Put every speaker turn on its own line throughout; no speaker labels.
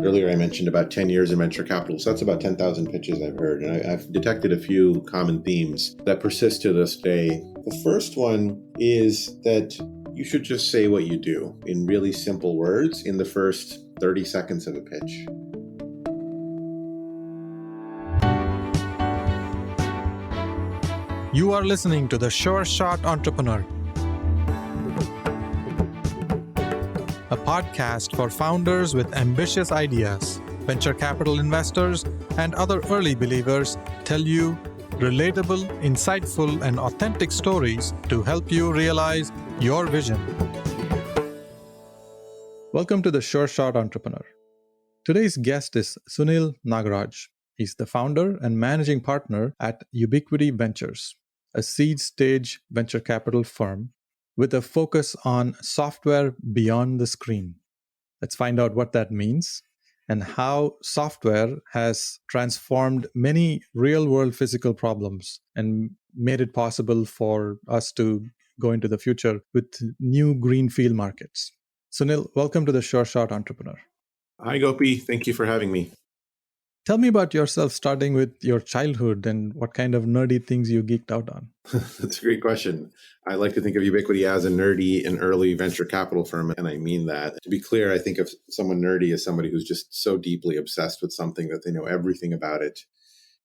Earlier, I mentioned about 10 years in venture capital. So that's about 10,000 pitches I've heard. And I've detected a few common themes that persist to this day. The first one is that you should just say what you do in really simple words in the first 30 seconds of a pitch.
You are listening to The Sure Shot Entrepreneur, a podcast for founders with ambitious ideas. Venture capital investors and other early believers tell you relatable, insightful, and authentic stories to help you realize your vision. Welcome to The Sure Shot Entrepreneur. Today's guest is Sunil Nagaraj. He's the founder and managing partner at Ubiquity Ventures, a seed-stage venture capital firm with a focus on software beyond the screen. Let's find out what that means and how software has transformed many real-world physical problems and made it possible for us to go into the future with new greenfield markets. Sunil, welcome to the Sure Shot Entrepreneur.
Hi, Gopi. Thank you for having me.
Tell me about yourself, starting with your childhood and what kind of nerdy things you geeked out on.
That's a great question. I like to think of Ubiquity as a nerdy and early venture capital firm, and I mean that. To be clear, I think of someone nerdy as somebody who's just so deeply obsessed with something that they know everything about it,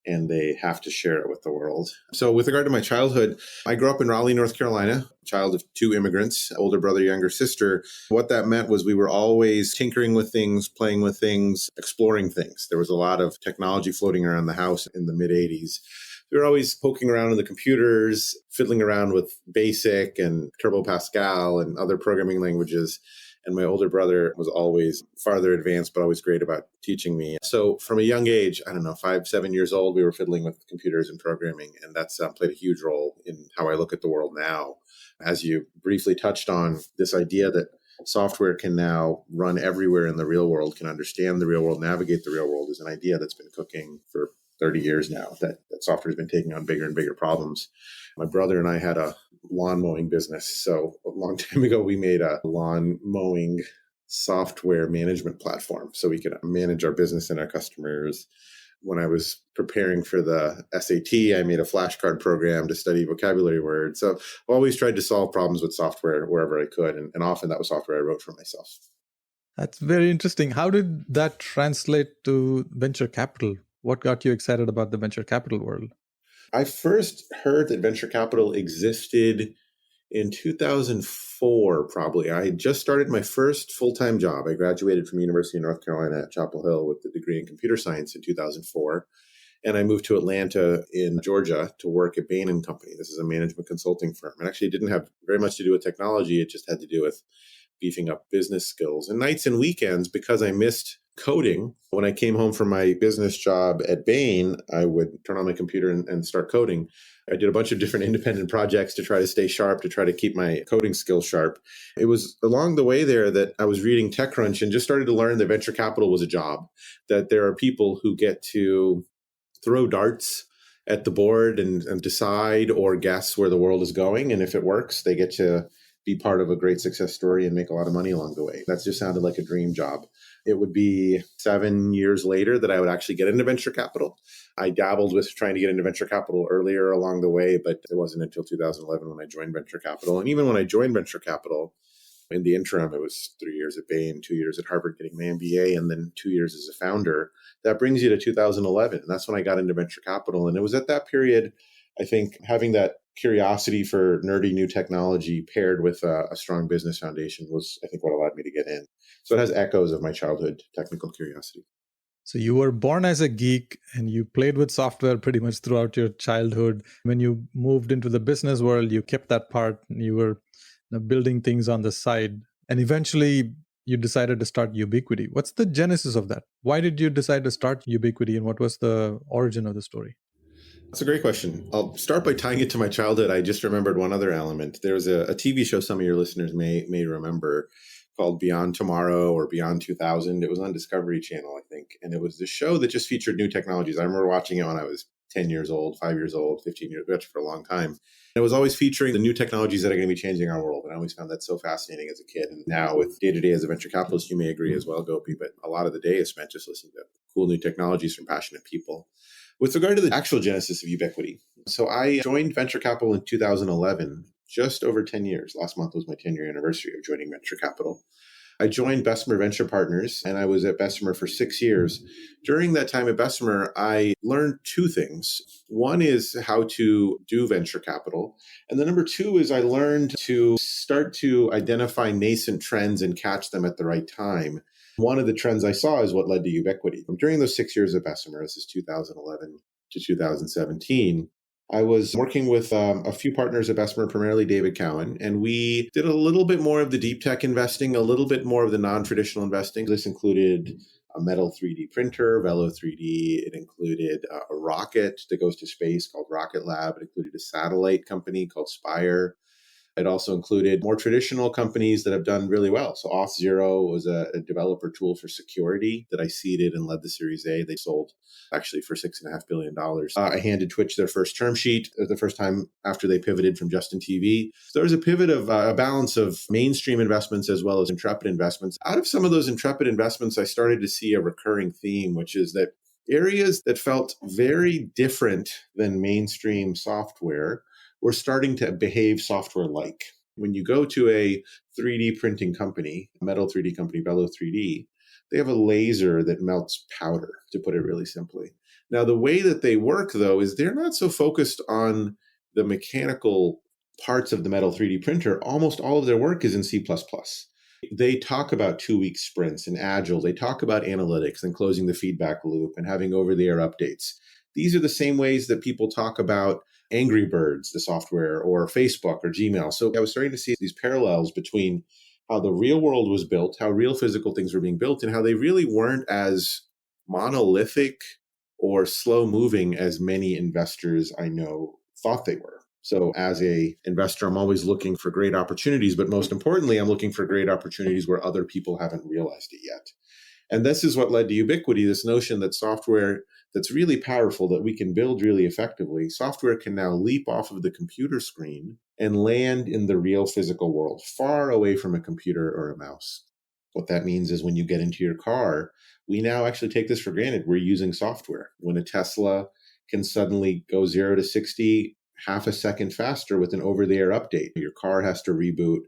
and they have to share it with the world. So with regard to my childhood, I grew up in Raleigh, North Carolina, child of two immigrants, older brother, younger sister. What that meant was we were always tinkering with things, playing with things, exploring things. There was a lot of technology floating around the house in the mid-'80s. We were always poking around in the computers, fiddling around with BASIC and Turbo Pascal and other programming languages. And my older brother was always farther advanced, but always great about teaching me. So from a young age, 5, 7 years old, we were fiddling with computers and programming. And that's played a huge role in how I look at the world now. As you briefly touched on, this idea that software can now run everywhere in the real world, can understand the real world, navigate the real world, is an idea that's been cooking for 30 years now, that software has been taking on bigger and bigger problems. My brother and I had a lawn mowing business. So a long time ago, we made a lawn mowing software management platform so we could manage our business and our customers. When I was preparing for the SAT, I made a flashcard program to study vocabulary words. So I've always tried to solve problems with software wherever I could. And often that was software I wrote for myself.
That's very interesting. How did that translate to venture capital? What got you excited about the venture capital world?
I first heard that venture capital existed in 2004, probably. I had just started my first full-time job. I graduated from University of North Carolina at Chapel Hill with a degree in computer science in 2004. And I moved to Atlanta in Georgia to work at Bain & Company. This is a management consulting firm. And actually, it didn't have very much to do with technology. It just had to do with beefing up business skills. And nights and weekends, because I missed coding, when I came home from my business job at Bain, I would turn on my computer and start coding. I did a bunch of different independent projects to try to stay sharp, to try to keep my coding skills sharp. It was along the way there that I was reading TechCrunch and just started to learn that venture capital was a job, that there are people who get to throw darts at the board and decide or guess where the world is going. And if it works, they get to be part of a great success story and make a lot of money along the way. That just sounded like a dream job. It would be 7 years later that I would actually get into venture capital. I dabbled with trying to get into venture capital earlier along the way, but it wasn't until 2011 when I joined venture capital. And even when I joined venture capital, in the interim, it was 3 years at Bain, 2 years at Harvard getting my MBA, and then 2 years as a founder. That brings you to 2011. And that's when I got into venture capital. And it was at that period, I think, having that curiosity for nerdy new technology paired with a strong business foundation was, I think, what allowed me to get in. So it has echoes of my childhood technical curiosity.
So you were born as a geek and you played with software pretty much throughout your childhood. When you moved into the business world, you kept that part and you were building things on the side. And eventually you decided to start Ubiquity. What's the genesis of that? Why did you decide to start Ubiquity and what was the origin of the story?
That's a great question. I'll start by tying it to my childhood. I just remembered one other element. There was a TV show some of your listeners may remember called Beyond Tomorrow or Beyond 2000. It was on Discovery Channel, I think. And it was this show that just featured new technologies. I remember watching it when I was 10 years old, 5 years old, 15 years old, for a long time. It was always featuring the new technologies that are going to be changing our world. And I always found that so fascinating as a kid. And now with day-to-day as a venture capitalist, you may agree as well, Gopi, but a lot of the day is spent just listening to cool new technologies from passionate people. With regard to the actual genesis of Ubiquity, so I joined venture capital in 2011, just over 10 years. Last month was my 10-year anniversary of joining venture capital. I joined Bessemer Venture Partners, and I was at Bessemer for 6 years. During that time at Bessemer, I learned two things. One is how to do venture capital. And the number two is I learned to start to identify nascent trends and catch them at the right time. One of the trends I saw is what led to Ubiquity. During those 6 years at Bessemer, this is 2011 to 2017, I was working with a few partners at Bessemer, primarily David Cowan, and we did a little bit more of the deep tech investing, a little bit more of the non-traditional investing. This included a metal 3D printer, Velo 3D. It included a rocket that goes to space called Rocket Lab. It included a satellite company called Spire. It also included more traditional companies that have done really well. So Auth0 was a developer tool for security that I seeded and led the Series A. They sold actually for $6.5 billion. I handed Twitch their first term sheet the first time after they pivoted from Justin TV. So there was a pivot of a balance of mainstream investments as well as intrepid investments. Out of some of those intrepid investments, I started to see a recurring theme, which is that areas that felt very different than mainstream software were starting to behave software-like. When you go to a 3D printing company, a metal 3D company, Velo 3D, they have a laser that melts powder, to put it really simply. Now, the way that they work, though, is they're not so focused on the mechanical parts of the metal 3D printer. Almost all of their work is in C++. They talk about 2-week sprints and Agile. They talk about analytics and closing the feedback loop and having over-the-air updates. These are the same ways that people talk about Angry Birds, the software, or Facebook or Gmail. So I was starting to see these parallels between how the real world was built, how real physical things were being built, and how they really weren't as monolithic or slow moving as many investors I know thought they were. So as a investor, I'm always looking for great opportunities, but most importantly, I'm looking for great opportunities where other people haven't realized it yet. And this is what led to Ubiquity, this notion that software that's really powerful, that we can build really effectively, software can now leap off of the computer screen and land in the real physical world, far away from a computer or a mouse. What that means is when you get into your car, we now actually take this for granted. We're using software. When a Tesla can suddenly go 0 to 60 half a second faster with an over-the-air update, your car has to reboot,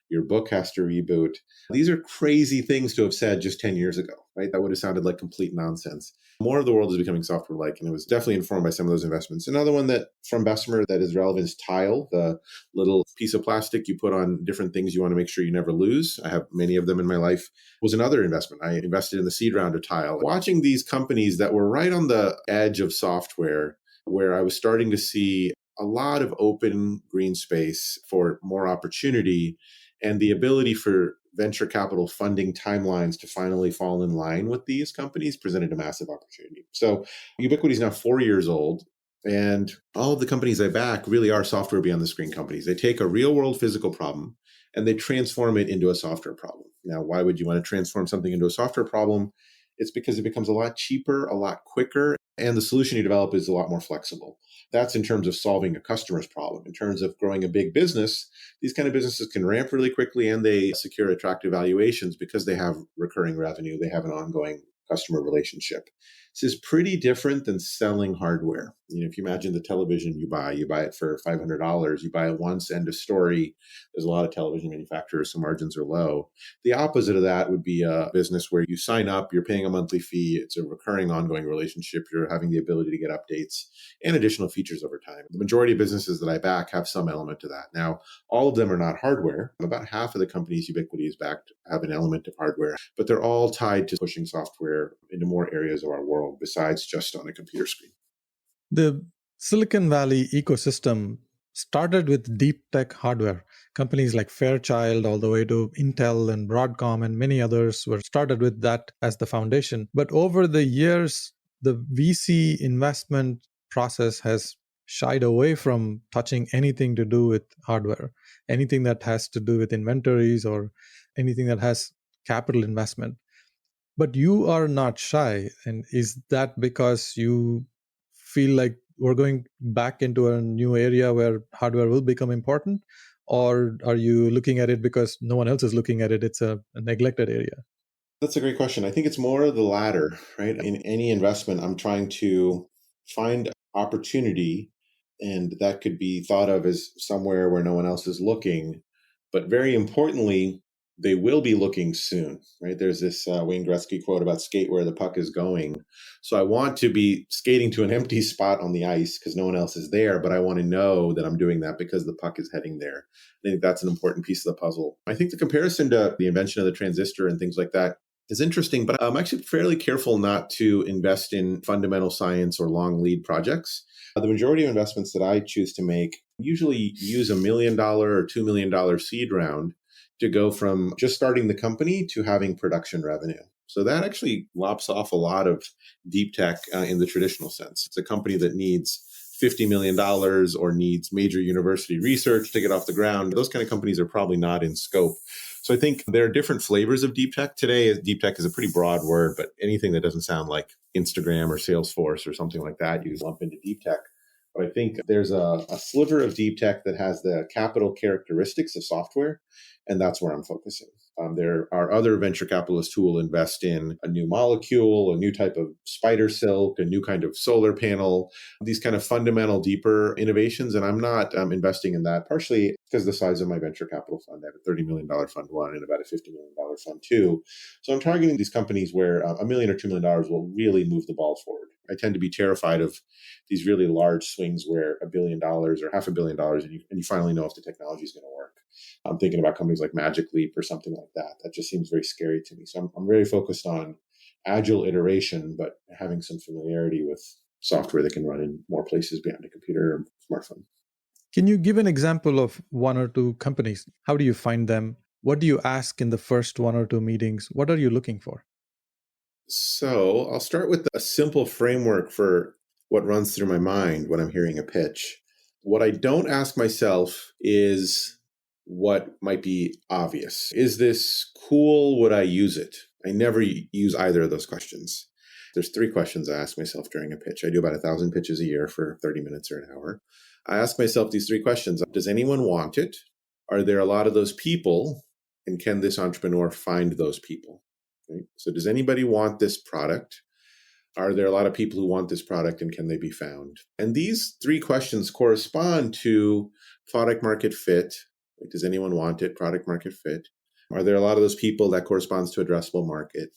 your book has to reboot. These are crazy things to have said just 10 years ago, right? That would have sounded like complete nonsense. More of the world is becoming software-like, and it was definitely informed by some of those investments. Another one that from Bessemer that is relevant is Tile, the little piece of plastic you put on different things you want to make sure you never lose. I have many of them in my life. Was another investment. I invested in the seed round of Tile. Watching these companies that were right on the edge of software, where I was starting to see a lot of open green space for more opportunity, and the ability for venture capital funding timelines to finally fall in line with these companies presented a massive opportunity. So Ubiquity is now 4 years old, and all of the companies I back really are software beyond the screen companies. They take a real world physical problem and they transform it into a software problem. Now, why would you want to transform something into a software problem? It's because it becomes a lot cheaper, a lot quicker, and the solution you develop is a lot more flexible. That's in terms of solving a customer's problem. In terms of growing a big business, these kind of businesses can ramp really quickly and they secure attractive valuations because they have recurring revenue. They have an ongoing customer relationship. This is pretty different than selling hardware. If you imagine the television you buy it for $500. You buy it once, end of story. There's a lot of television manufacturers, so margins are low. The opposite of that would be a business where you sign up, you're paying a monthly fee. It's a recurring, ongoing relationship. You're having the ability to get updates and additional features over time. The majority of businesses that I back have some element to that. Now, all of them are not hardware. About half of the companies Ubiquity is backed have an element of hardware, but they're all tied to pushing software into more areas of our world besides just on a computer screen.
The Silicon Valley ecosystem started with deep tech hardware. Companies like Fairchild, all the way to Intel and Broadcom and many others were started with that as the foundation. But over the years, the VC investment process has shied away from touching anything to do with hardware, anything that has to do with inventories or anything that has capital investment. But you are not shy. And is that because you feel like we're going back into a new area where hardware will become important? Or are you looking at it because no one else is looking at it? It's a neglected area.
That's a great question. I think it's more of the latter, right? In any investment, I'm trying to find opportunity, and that could be thought of as somewhere where no one else is looking. But very importantly, they will be looking soon, right? There's this Wayne Gretzky quote about skate where the puck is going. So I want to be skating to an empty spot on the ice because no one else is there, but I want to know that I'm doing that because the puck is heading there. I think that's an important piece of the puzzle. I think the comparison to the invention of the transistor and things like that is interesting, but I'm actually fairly careful not to invest in fundamental science or long lead projects. The majority of investments that I choose to make usually use $1 million or $2 million seed round to go from just starting the company to having production revenue. So that actually lops off a lot of deep tech in the traditional sense. It's a company that needs $50 million or needs major university research to get off the ground. Those kind of companies are probably not in scope. So I think there are different flavors of deep tech. Today, deep tech is a pretty broad word, but anything that doesn't sound like Instagram or Salesforce or something like that, you lump into deep tech. But I think there's a sliver of deep tech that has the capital characteristics of software, and that's where I'm focusing. There are other venture capitalists who will invest in a new molecule, a new type of spider silk, a new kind of solar panel, these kind of fundamental, deeper innovations. And I'm not investing in that, partially because of the size of my venture capital fund. I have a $30 million fund one and about a $50 million fund two. So I'm targeting these companies where $1 million or $2 million will really move the ball forward. I tend to be terrified of these really large swings where $1 billion or $500 million and you finally know if the technology is going to work. I'm thinking about companies like Magic Leap or something like that. That just seems very scary to me. So I'm very focused on agile iteration, but having some familiarity with software that can run in more places beyond a computer or smartphone.
Can you give an example of one or two companies? How do you find them? What do you ask in the first one or two meetings? What are you looking for?
So I'll start with a simple framework for what runs through my mind when I'm hearing a pitch. What I don't ask myself is what might be obvious. Is this cool? Would I use it? I never use either of those questions. There's three questions I ask myself during a pitch. I do about 1,000 pitches a year for 30 minutes or an hour. I ask myself these three questions. Does anyone want it? Are there a lot of those people? And can this entrepreneur find those people? Right? So does anybody want this product? Are there a lot of people who want this product and can they be found? And these three questions correspond to product market fit. Like, does anyone want it? Product market fit. Are there a lot of those people? That corresponds to addressable market.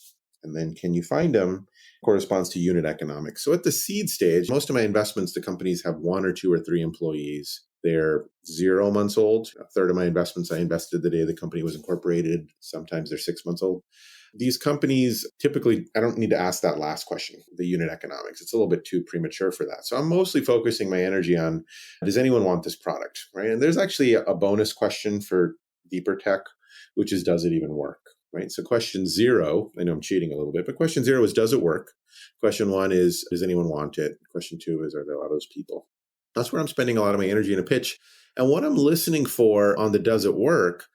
And then can you find them? Corresponds to unit economics. So at the seed stage, most of my investments, the companies have 1 or 2 or 3 employees. They're 0 months old. A third of my investments I invested the day the company was incorporated. Sometimes they're 6 months old. These companies, typically, I don't need to ask that last question, the unit economics. It's a little bit too premature for that. So I'm mostly focusing my energy on, does anyone want this product, right? And there's actually a bonus question for deeper tech, which is, does it even work, right? So question 0, I know I'm cheating a little bit, but question 0 is, does it work? Question 1 is, does anyone want it? Question 2 is, are there a lot of those people? That's where I'm spending a lot of my energy in a pitch. And what I'm listening for on the does it work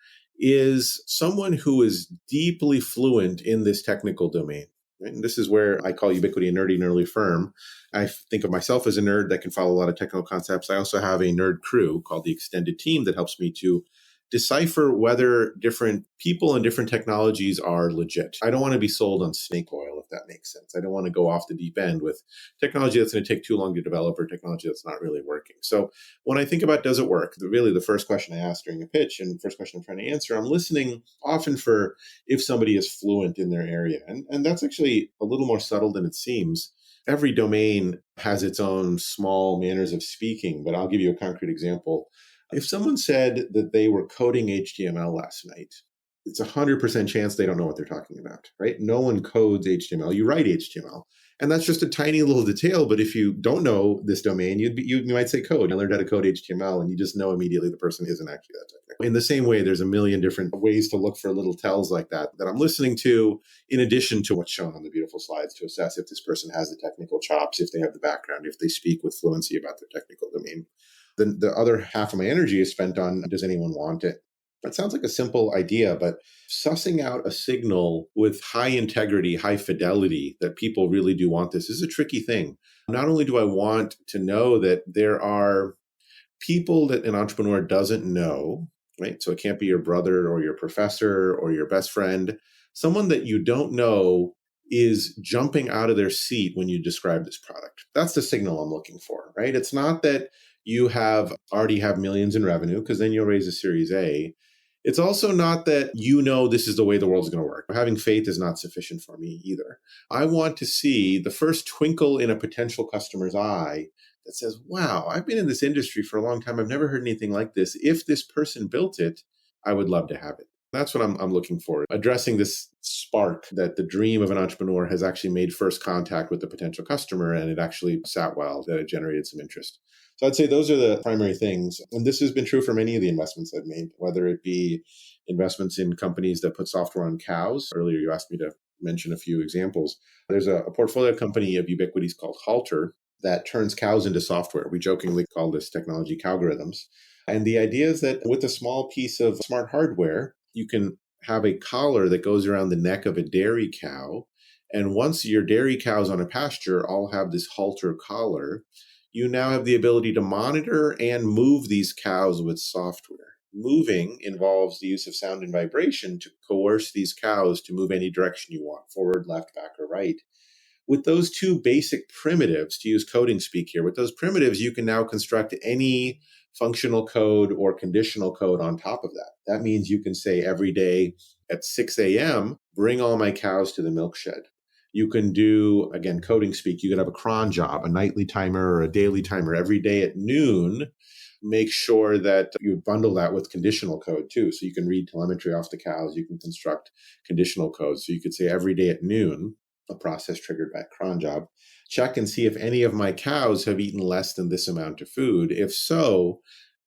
is someone who is deeply fluent in this technical domain. Right? And this is where I call Ubiquity a nerdy, nerdly firm. I think of myself as a nerd that can follow a lot of technical concepts. I also have a nerd crew called the Extended Team that helps me to decipher whether different people and different technologies are legit. I don't want to be sold on snake oil, if that makes sense. I don't want to go off the deep end with technology that's going to take too long to develop or technology that's not really working. So when I think about does it work, really the first question I ask during a pitch and the first question I'm trying to answer, I'm listening often for if somebody is fluent in their area. And that's actually a little more subtle than it seems. Every domain has its own small manners of speaking, but I'll give you a concrete example. If someone said that they were coding HTML last night, it's 100% chance they don't know what they're talking about, right? No one codes HTML. You write HTML. And that's just a tiny little detail. But if you don't know this domain, you might say code. I learned how to code HTML, and you just know immediately the person isn't actually that technical. In the same way, there's a million different ways to look for little tells like that I'm listening to, in addition to what's shown on the beautiful slides, to assess if this person has the technical chops, if they have the background, if they speak with fluency about their technical domain. Then the other half of my energy is spent on, does anyone want it? That sounds like a simple idea, but sussing out a signal with high integrity, high fidelity that people really do want this is a tricky thing. Not only do I want to know that there are people that an entrepreneur doesn't know, right? So it can't be your brother or your professor or your best friend. Someone that you don't know is jumping out of their seat when you describe this product. That's the signal I'm looking for, right? It's not that you have already have millions in revenue, because then you'll raise a Series A. It's also not that you know this is the way the world's going to work. Having faith is not sufficient for me either. I want to see the first twinkle in a potential customer's eye that says, wow, I've been in this industry for a long time. I've never heard anything like this. If this person built it, I would love to have it. That's what I'm looking for. Addressing this spark that the dream of an entrepreneur has actually made first contact with the potential customer, and it actually sat well, that it generated some interest. So I'd say those are the primary things. And this has been true for many of the investments I've made, whether it be investments in companies that put software on cows. Earlier, you asked me to mention a few examples. There's a portfolio company of Ubiquities called Halter that turns cows into software. We jokingly call this technology cowgorithms. And the idea is that with a small piece of smart hardware, you can have a collar that goes around the neck of a dairy cow. And once your dairy cows on a pasture all have this halter collar, you now have the ability to monitor and move these cows with software. Moving involves the use of sound and vibration to coerce these cows to move any direction you want, forward, left, back, or right. With those two basic primitives, to use coding speak here, with those primitives, you can now construct any functional code or conditional code on top of that. That means you can say every day at 6 a.m., bring all my cows to the milk shed. You can do, again, coding speak, you could have a cron job, a nightly timer or a daily timer every day at noon. Make sure that you bundle that with conditional code too. So you can read telemetry off the cows. You can construct conditional code. So you could say every day at noon, a process triggered by a cron job, check and see if any of my cows have eaten less than this amount of food. If so,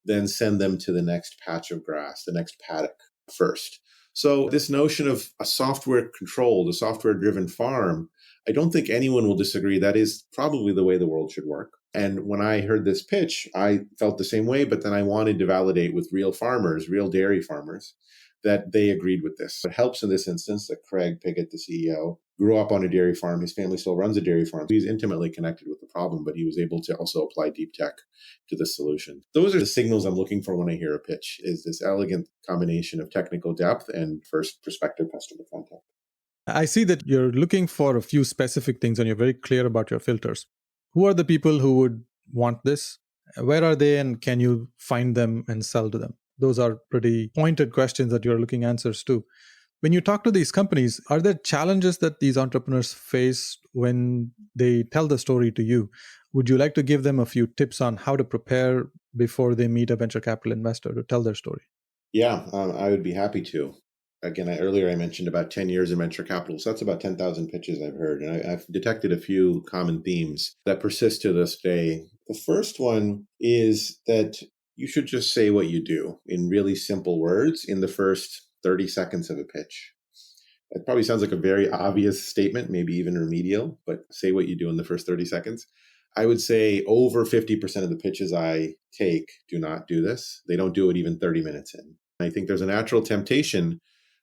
then send them to the next patch of grass, the next paddock first. So this notion of a software controlled, a software driven farm, I don't think anyone will disagree. That is probably the way the world should work. And when I heard this pitch, I felt the same way, but then I wanted to validate with real farmers, real dairy farmers, that they agreed with this. It helps in this instance that Craig Piggott, the CEO, grew up on a dairy farm. His family still runs a dairy farm. He's intimately connected with the problem, but he was able to also apply deep tech to the solution. Those are the signals I'm looking for when I hear a pitch, is this elegant combination of technical depth and first prospective customer contact.
I see that you're looking for a few specific things and you're very clear about your filters. Who are the people who would want this? Where are they, and can you find them and sell to them? Those are pretty pointed questions that you're looking answers to. When you talk to these companies, are there challenges that these entrepreneurs face when they tell the story to you? Would you like to give them a few tips on how to prepare before they meet a venture capital investor to tell their story?
Yeah, I would be happy to. Again, earlier I mentioned about 10 years in venture capital. So that's about 10,000 pitches I've heard. And I've detected a few common themes that persist to this day. The first one is that you should just say what you do in really simple words in the first 30 seconds of a pitch. It probably sounds like a very obvious statement, maybe even remedial, but say what you do in the first 30 seconds. I would say over 50% of the pitches I take do not do this. They don't do it even 30 minutes in. I think there's a natural temptation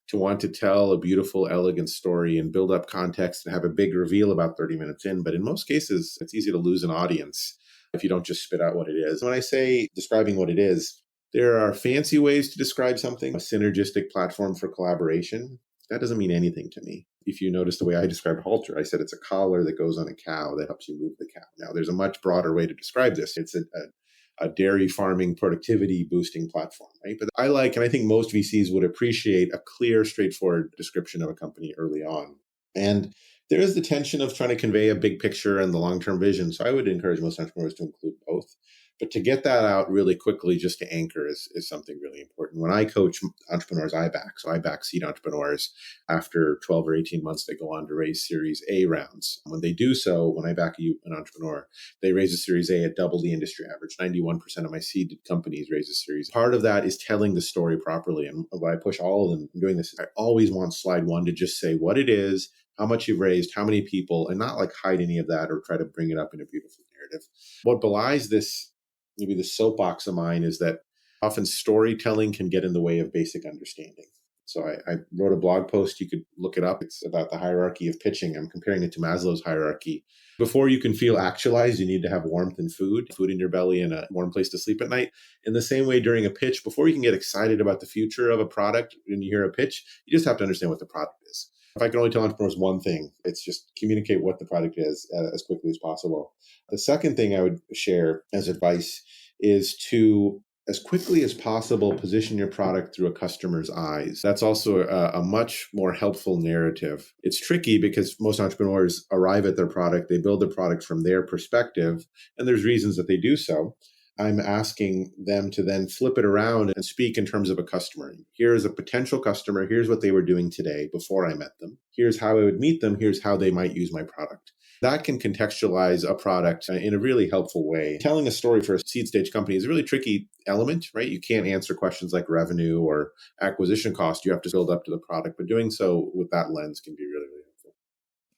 to want to tell a beautiful, elegant story and build up context and have a big reveal about 30 minutes in. But in most cases, it's easy to lose an audience if you don't just spit out what it is. When I say describing what it is, there are fancy ways to describe something, a synergistic platform for collaboration. That doesn't mean anything to me. If you notice the way I described Halter, I said it's a collar that goes on a cow that helps you move the cow. Now, there's a much broader way to describe this. It's a dairy farming productivity boosting platform, right? But I like, and I think most VCs would appreciate a clear, straightforward description of a company early on. And there is the tension of trying to convey a big picture and the long-term vision. So I would encourage most entrepreneurs to include both. But to get that out really quickly, just to anchor, is something really important. When I coach entrepreneurs, I back. So I back seed entrepreneurs. After 12 or 18 months, they go on to raise Series A rounds. When they do so, when I back an entrepreneur, they raise a Series A at double the industry average. 91% of my seeded companies raise a Series A. Part of that is telling the story properly. And what I push all of them in doing this, I always want slide one to just say what it is, how much you've raised, how many people, and not like hide any of that or try to bring it up in a beautiful narrative. What belies this, maybe the soapbox of mine, is that Often storytelling can get in the way of basic understanding. So I wrote a blog post. You could look it up. It's about the hierarchy of pitching. I'm comparing it to Maslow's hierarchy. Before you can feel actualized, you need to have warmth and food in your belly and a warm place to sleep at night. In the same way, during a pitch, before you can get excited about the future of a product, when you hear a pitch, you just have to understand what the product is. If I can only tell entrepreneurs one thing, it's just communicate what the product is as quickly as possible. The second thing I would share as advice is to, as quickly as possible, position your product through a customer's eyes. That's also a much more helpful narrative. It's tricky because most entrepreneurs arrive at their product, they build their product from their perspective, and there's reasons that they do so. I'm asking them to then flip it around and speak in terms of a customer. Here's a potential customer. Here's what they were doing today before I met them. Here's how I would meet them. Here's how they might use my product. That can contextualize a product in a really helpful way. Telling a story for a seed stage company is a really tricky element, right? You can't answer questions like revenue or acquisition cost. You have to build up to the product, but doing so with that lens can be really, really helpful.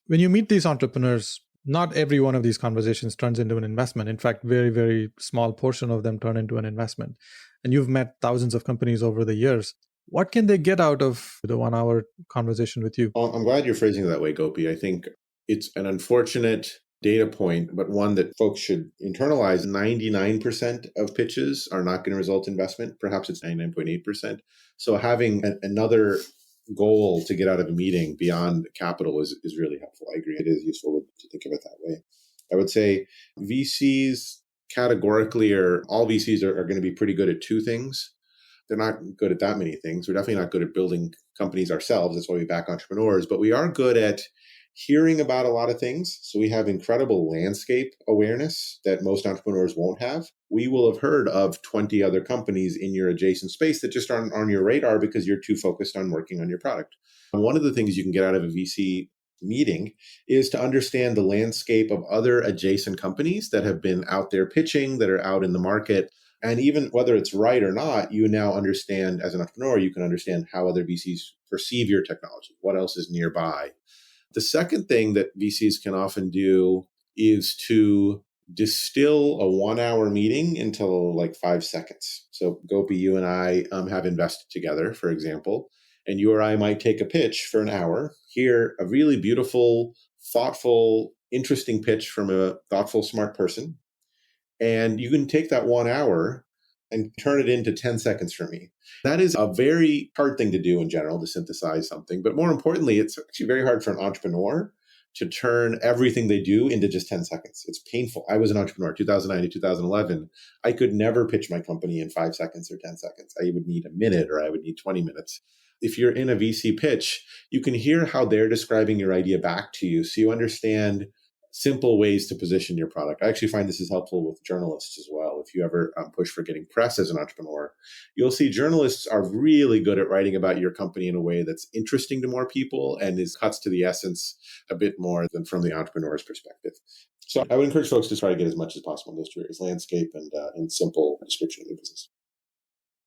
When you meet these entrepreneurs, not every one of these conversations turns into an investment. In fact, very, very small portion of them turn into an investment. And you've met thousands of companies over the years. What can they get out of the 1 hour conversation with you?
I'm glad you're phrasing it that way, Gopi. I think it's an unfortunate data point, but one that folks should internalize. 99% of pitches are not going to result in investment. Perhaps it's 99.8%. So having another goal to get out of a meeting beyond capital is really helpful. I agree. It is useful to think of it that way. I would say VCs categorically, or all VCs are going to be pretty good at two things. They're not good at that many things. We're definitely not good at building companies ourselves. That's why we back entrepreneurs. But we are good at hearing about a lot of things. So we have incredible landscape awareness that most entrepreneurs won't have. We will have heard of 20 other companies in your adjacent space that just aren't on your radar because you're too focused on working on your product. And one of the things you can get out of a VC meeting is to understand the landscape of other adjacent companies that have been out there pitching, that are out in the market. And even whether it's right or not, you now understand, as an entrepreneur, you can understand how other VCs perceive your technology, what else is nearby. The second thing that VCs can often do is to distill a 1 hour meeting into like 5 seconds. So Gopi, you and I have invested together, for example, and you or I might take a pitch for an hour, hear a really beautiful, thoughtful, interesting pitch from a thoughtful, smart person. And you can take that 1 hour and turn it into 10 seconds for me. That is a very hard thing to do in general, to synthesize something. But more importantly, it's actually very hard for an entrepreneur to turn everything they do into just 10 seconds. It's painful. I was an entrepreneur, 2009 to 2011. I could never pitch my company in 5 seconds or 10 seconds. I would need a minute, or I would need 20 minutes. If you're in a VC pitch, you can hear how they're describing your idea back to you, so you understand simple ways to position your product. I actually find this is helpful with journalists as well. If you ever push for getting press as an entrepreneur, you'll see journalists are really good at writing about your company in a way that's interesting to more people and cuts to the essence a bit more than from the entrepreneur's perspective. So I would encourage folks to try to get as much as possible in those two areas: landscape and simple description of the business.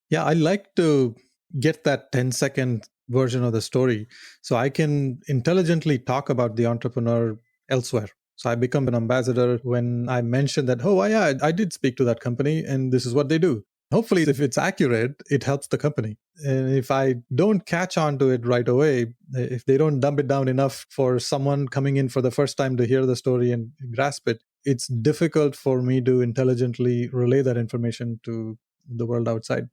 Yeah, I like to get that 10-second version of the story so I can intelligently talk about the entrepreneur elsewhere. So I become an ambassador when I mention that, oh, yeah, I did speak to that company and this is what they do. Hopefully, if it's accurate, it helps the company. And if I don't catch on to it right away, if they don't dumb it down enough for someone coming in for the first time to hear the story and grasp it, it's difficult for me to intelligently relay that information to the world outside.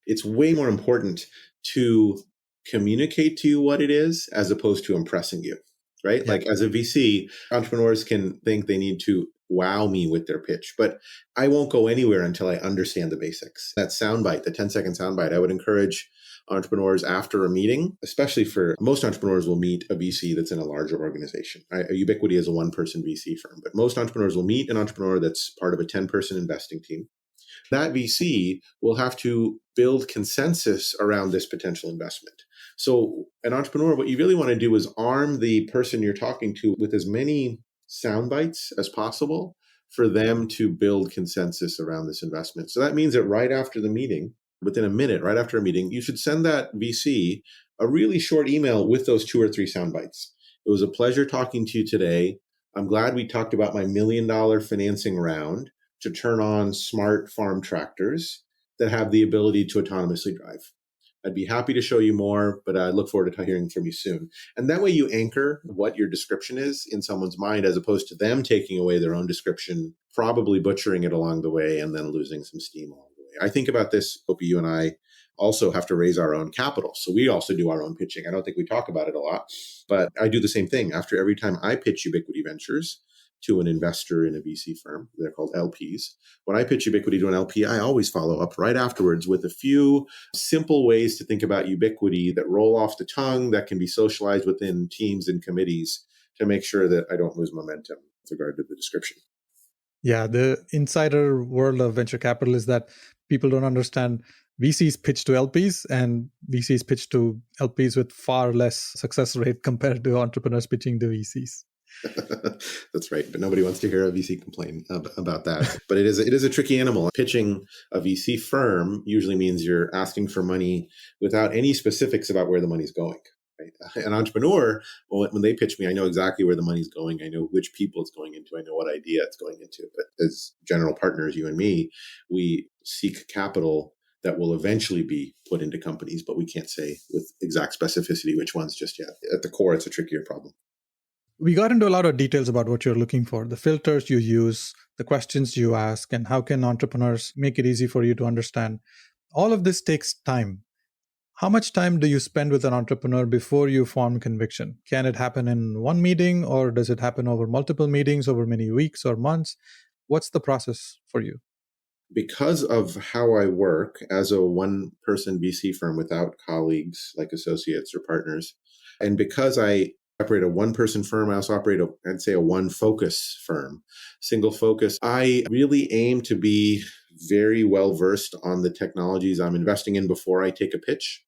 It's way more important to communicate to you what it is as opposed to impressing you, right?
Yeah.
Like as a VC, entrepreneurs can think they need to wow me with their pitch, but I won't go anywhere until I understand the basics. That soundbite, the 10-second soundbite, I would encourage entrepreneurs after a meeting, especially for most entrepreneurs will meet a VC that's in a larger organization. Ubiquity is a one-person VC firm, but most entrepreneurs will meet an entrepreneur that's part of a 10-person investing team. That VC will have to build consensus around this potential investment. So an entrepreneur, what you really want to do is arm the person you're talking to with as many sound bites as possible for them to build consensus around this investment. So that means that right after the meeting, within a minute, right after a meeting, you should send that VC a really short email with those 2 or 3 sound bites. It was a pleasure talking to you today. I'm glad we talked about my $1 million financing round to turn on smart farm tractors. that have the ability to autonomously drive. I'd be happy to show you more, but I look forward to hearing from you soon. And that way you anchor what your description is in someone's mind, as opposed to them taking away their own description, probably butchering it along the way and then losing some steam along the way. I think about this, Opie, you and I also have to raise our own capital. So we also do our own pitching. I don't think we talk about it a lot, but I do the same thing. After every time I pitch Ubiquity Ventures to an investor in a VC firm, they're called LPs. When I pitch Ubiquity to an LP, I always follow up right afterwards with a few simple ways to think about Ubiquity that roll off the tongue, that can be socialized within teams and committees to make sure that I don't lose momentum with regard to the description.
Yeah, the insider world of venture capital is that people don't understand VCs pitch to LPs and VCs pitch to LPs with far less success rate compared to entrepreneurs pitching to VCs.
That's right. But nobody wants to hear a VC complain about that. But it is a tricky animal. Pitching a VC firm usually means you're asking for money without any specifics about where the money's going. Right? An entrepreneur, when they pitch me, I know exactly where the money's going. I know which people it's going into. I know what idea it's going into. But as general partners, you and me, we seek capital that will eventually be put into companies, but we can't say with exact specificity which ones just yet. At the core, it's a trickier problem.
We got into a lot of details about what you're looking for, the filters you use, the questions you ask, and how can entrepreneurs make it easy for you to understand. All of this takes time. How much time do you spend with an entrepreneur before you form conviction? Can it happen in one meeting, or does it happen over multiple meetings over many weeks or months? What's the process for you?
Because of how I work as a one-person VC firm without colleagues like associates or partners, and because I operate a one-person firm, I also operate I'd say a one-focus firm, single focus. I really aim to be very well-versed on the technologies I'm investing in before I take a pitch.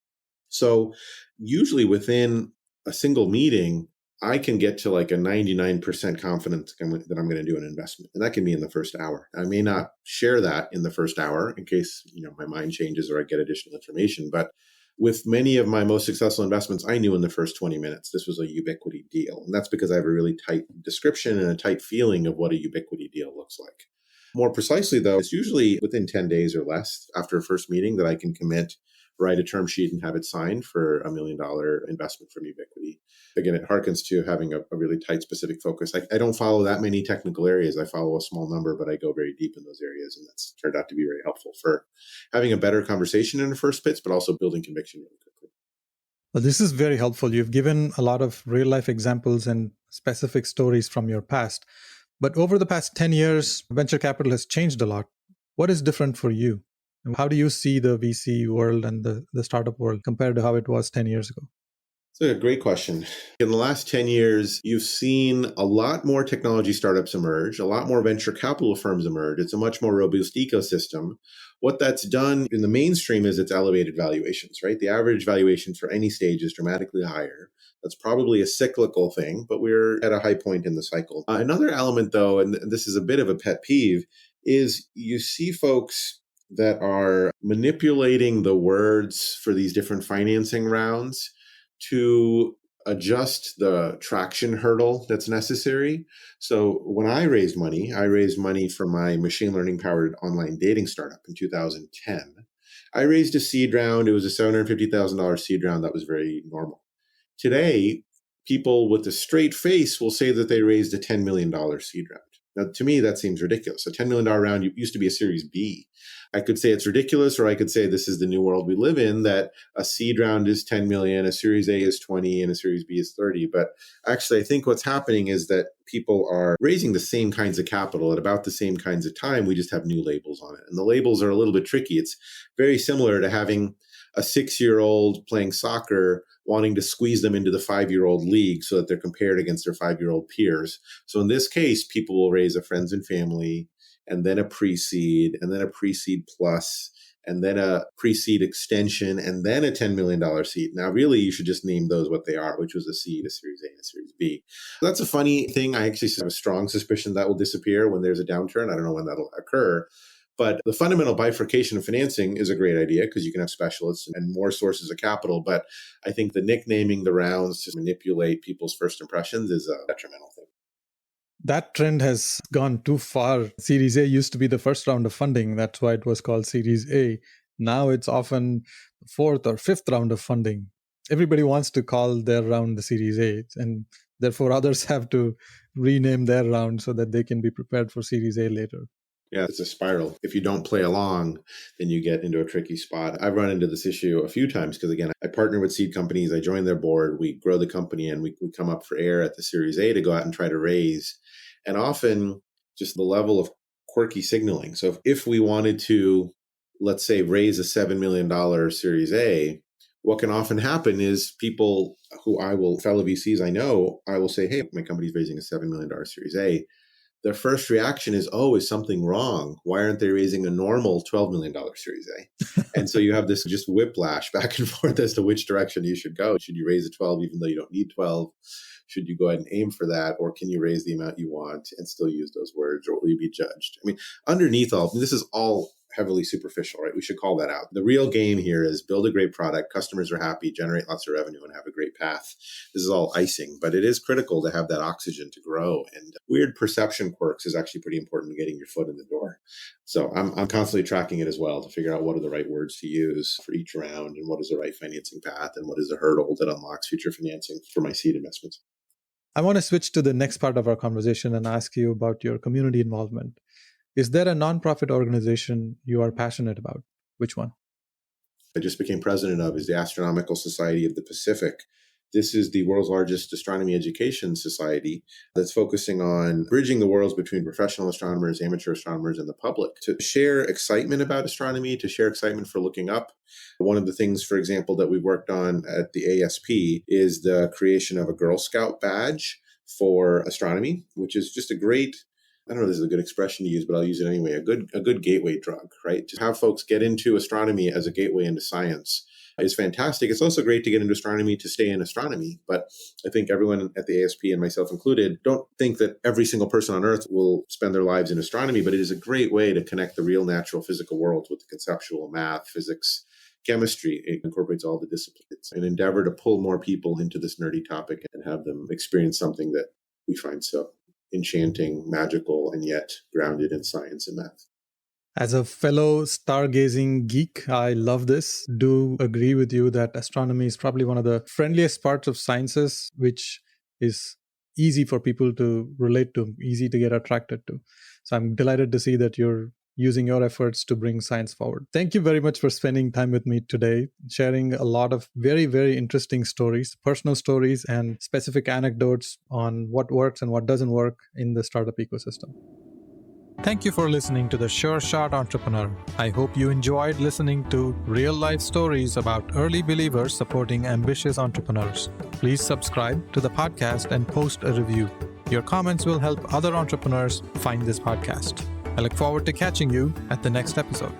So usually within a single meeting, I can get to like a 99% confidence that I'm going to do an investment. And that can be in the first hour. I may not share that in the first hour in case, my mind changes or I get additional information. But with many of my most successful investments, I knew in the first 20 minutes this was a Ubiquity deal. And that's because I have a really tight description and a tight feeling of what a Ubiquity deal looks like. More precisely, though, it's usually within 10 days or less after a first meeting that I can commit, write a term sheet, and have it signed for $1 million investment from Ubiquity. Again, it harkens to having a really tight, specific focus. I don't follow that many technical areas. I follow a small number, but I go very deep in those areas. And that's turned out to be very helpful for having a better conversation in the first pitch, but also building conviction really quickly.
Well, this is very helpful. You've given a lot of real life examples and specific stories from your past. But over the past 10 years, venture capital has changed a lot. What is different for you? How do you see the VC world and the startup world compared to how it was 10 years ago?
It's a great question. In the last 10 years, you've seen a lot more technology startups emerge, a lot more venture capital firms emerge. It's a much more robust ecosystem. What that's done in the mainstream is it's elevated valuations, right? The average valuation for any stage is dramatically higher. That's probably a cyclical thing, but we're at a high point in the cycle. Another element, though, and this is a bit of a pet peeve, is you see folks that are manipulating the words for these different financing rounds to adjust the traction hurdle that's necessary. So when I raised money for my machine learning powered online dating startup in 2010. I raised a seed round. It was a $750,000 seed round that was very normal. Today, people with a straight face will say that they raised a $10 million seed round. Now, to me, that seems ridiculous. A $10 million round used to be a Series B. I could say it's ridiculous, or I could say this is the new world we live in, that a seed round is 10 million, a Series A is 20, and a Series B is 30. But actually, I think what's happening is that people are raising the same kinds of capital at about the same kinds of time. We just have new labels on it. And the labels are a little bit tricky. It's very similar to having a 6-year-old playing soccer wanting to squeeze them into the 5-year-old league so that they're compared against their 5-year-old peers. So in this case, people will raise a friends and family, and then a pre-seed, and then a pre-seed plus, and then a pre-seed extension, and then a $10 million seed. Now, really, you should just name those what they are, which was a seed, a Series A, and a Series B. That's a funny thing. I actually have a strong suspicion that will disappear when there's a downturn. I don't know when that'll occur. But the fundamental bifurcation of financing is a great idea because you can have specialists and more sources of capital. But I think the nicknaming the rounds to manipulate people's first impressions is a detrimental thing.
That trend has gone too far. Series A used to be the first round of funding. That's why it was called Series A. Now it's often the fourth or fifth round of funding. Everybody wants to call their round the Series A, and therefore others have to rename their round so that they can be prepared for Series A later.
Yeah, it's a spiral. If you don't play along, then you get into a tricky spot. I've run into this issue a few times because, again, I partner with seed companies. I join their board. We grow the company and we come up for air at the Series A to go out and try to raise. And often just the level of quirky signaling. So if we wanted to, let's say, raise a $7 million Series A, what can often happen is people fellow VCs I know, I will say, hey, my company's raising a $7 million Series A. Their first reaction is, is something wrong? Why aren't they raising a normal $12 million Series A? And so you have this just whiplash back and forth as to which direction you should go. Should you raise a 12 even though you don't need 12? Should you go ahead and aim for that? Or can you raise the amount you want and still use those words? Or will you be judged? I mean, underneath this is all heavily superficial, right? We should call that out. The real game here is build a great product, customers are happy, generate lots of revenue, and have a great path. This is all icing, but it is critical to have that oxygen to grow. And weird perception quirks is actually pretty important to getting your foot in the door. So I'm constantly tracking it as well to figure out what are the right words to use for each round and what is the right financing path and what is the hurdle that unlocks future financing for my seed investments.
I want to switch to the next part of our conversation and ask you about your community involvement. Is there a nonprofit organization you are passionate about? Which one?
I just became president of is the Astronomical Society of the Pacific. This is the world's largest astronomy education society that's focusing on bridging the worlds between professional astronomers, amateur astronomers, and the public to share excitement about astronomy, to share excitement for looking up. One of the things, for example, that we've worked on at the ASP is the creation of a Girl Scout badge for astronomy, which is just a great, I don't know if this is a good expression to use, but I'll use it anyway, a good gateway drug, right? To have folks get into astronomy as a gateway into science is fantastic. It's also great to get into astronomy to stay in astronomy. But I think everyone at the ASP and myself included don't think that every single person on Earth will spend their lives in astronomy, but it is a great way to connect the real natural physical world with the conceptual math, physics, chemistry. It incorporates all the disciplines. An endeavor to pull more people into this nerdy topic and have them experience something that we find so enchanting, magical, and yet grounded in science and math.
As a fellow stargazing geek, I love this. Do agree with you that astronomy is probably one of the friendliest parts of sciences, which is easy for people to relate to, easy to get attracted to. So I'm delighted to see that you're using your efforts to bring science forward. Thank you very much for spending time with me today, sharing a lot of very, very interesting stories, personal stories, and specific anecdotes on what works and what doesn't work in the startup ecosystem. Thank you for listening to The Sure Shot Entrepreneur. I hope you enjoyed listening to real-life stories about early believers supporting ambitious entrepreneurs. Please subscribe to the podcast and post a review. Your comments will help other entrepreneurs find this podcast. I look forward to catching you at the next episode.